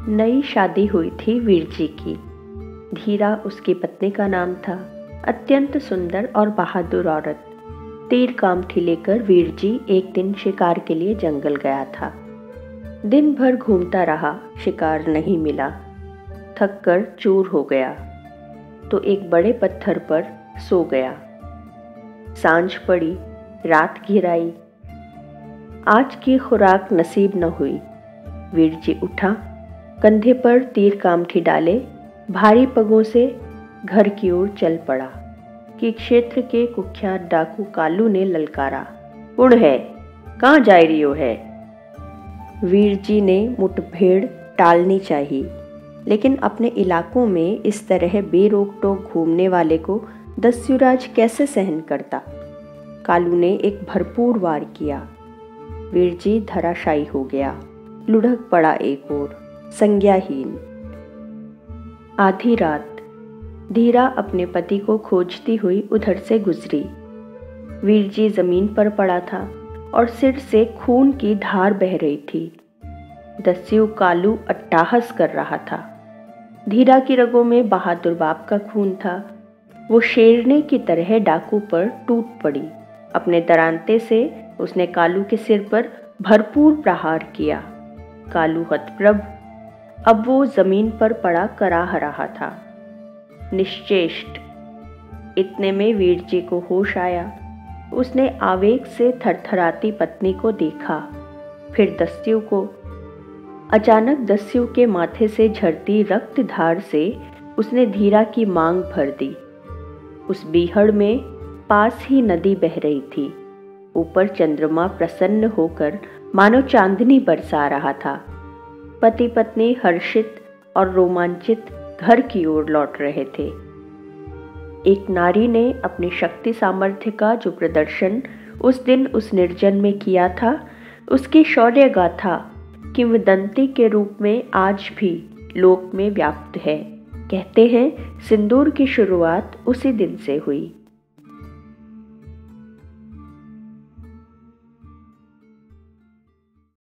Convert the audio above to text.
नई शादी हुई थी वीर जी की। धीरा उसकी पत्नी का नाम था। अत्यंत सुंदर और बहादुर औरत। तीर कामठी लेकर वीर जी एक दिन शिकार के लिए जंगल गया था। दिन भर घूमता रहा, शिकार नहीं मिला। थक कर चूर हो गया तो एक बड़े पत्थर पर सो गया। सांझ पड़ी, रात घिर आई। आज की खुराक नसीब न हुई। वीर जी उठा, कंधे पर तीर कामठी डाले, भारी पगों से घर की ओर चल पड़ा कि क्षेत्र के कुख्यात डाकू कालू ने ललकारा, "कौन है? कहाँ जा रही है?" वीर जी ने मुठभेड़ टालनी चाहिए, लेकिन अपने इलाकों में इस तरह बेरोक टोक घूमने वाले को दस्युराज कैसे सहन करता। कालू ने एक भरपूर वार किया। वीर जी धराशायी हो गया, लुढ़क पड़ा एक ओर, संज्ञाहीन। आधी रात धीरा अपने पति को खोजती हुई उधर से गुजरी। वीर जी जमीन पर पड़ा था और सिर से खून की धार बह रही थी। दस्यु कालू अट्टाहस कर रहा था। धीरा की रगों में बहादुर बाप का खून था। वो शेरनी की तरह डाकू पर टूट पड़ी। अपने दरांते से उसने कालू के सिर पर भरपूर प्रहार किया। कालू हतप्रभ, अब वो जमीन पर पड़ा कराह रहा था, निश्चेष्ट। इतने में वीर जी को होश आया। उसने आवेग से थरथराती पत्नी को देखा, फिर दस्यु को। अचानक दस्यु के माथे से झरती रक्त धार से उसने धीरा की मांग भर दी। उस बीहड़ में पास ही नदी बह रही थी। ऊपर चंद्रमा प्रसन्न होकर मानो चांदनी बरसा रहा था। पति पत्नी हर्षित और रोमांचित घर की ओर लौट रहे थे। एक नारी ने अपनी शक्ति सामर्थ्य का जो प्रदर्शन उस दिन उस निर्जन में किया था, उसकी शौर्य गाथा किंवदंती के रूप में आज भी लोक में व्याप्त है। कहते हैं सिंदूर की शुरुआत उसी दिन से हुई।